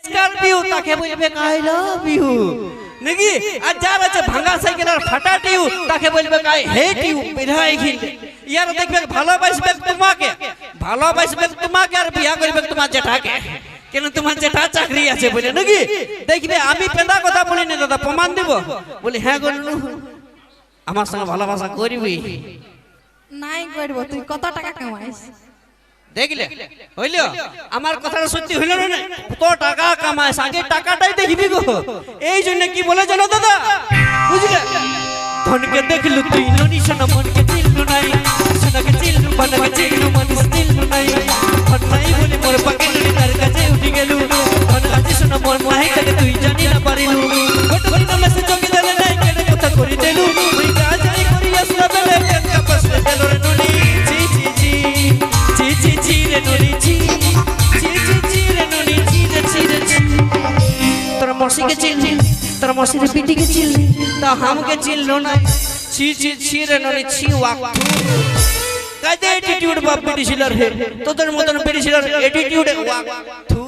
Scorpio তাকে বলবে I love you নাকি আর যার আছে ভাঙা সাইকেল আর ফাটা টিউ তাকে বলবে আই হেট ইউ বিধায় ঘিল ইয়ার দেখবে ভালোবাসবে তোমাকে আর বিয়া করবে তোমার জেঠাকে কেন তোমার জেঠা চাকরি আছে বলে নাকি দেখবে আমি পেদা কথা বলি না দাদা প্রমাণ দেব বলি হ্যাঁ গনু আমার সঙ্গে ভালোবাসা করবি নাই করব তুই কত টাকা কামাইস দেখলে হইল আমার কথাটা সত্যি হইল না কত টাকা কামাইস আগে টাকাটাই দেখবি গো এই জন্য কি বলে জানো দাদা বুঝলে ধনকে দেখলু তুই ননি সোনা মনকে চিনলু নাই সোনাকে চিনলু বানাকে চিনলু মনিস চিনলু নাই ধন নাই বলে মোর পাকে ননি তার কাছে উঠি গেলু ধন আজি সোনা মোর মাহিটাকে তুই জানি না পারিলু গোট গোট মেসে চোখে দেলে নাই কেনে কথা করি দেলু ওই কাজ নাই করি আসলা বেলে কেন কাপাস দেলো রে ননি জি জি জি জি জি জি রে ননি জি জি জি জি রে ননি জি রে জি রে জি তোর মসিকে চিনলি তোর মসির পিটিকে চিনলি তা हमके চিনলো না ছি ছি ছি রে ননি ছি ওয়াক কাজে অ্যাটিটিউড বাপ পিটিছিলার হে তোদের মতন পিটিছিলার অ্যাটিটিউড ওয়াক থু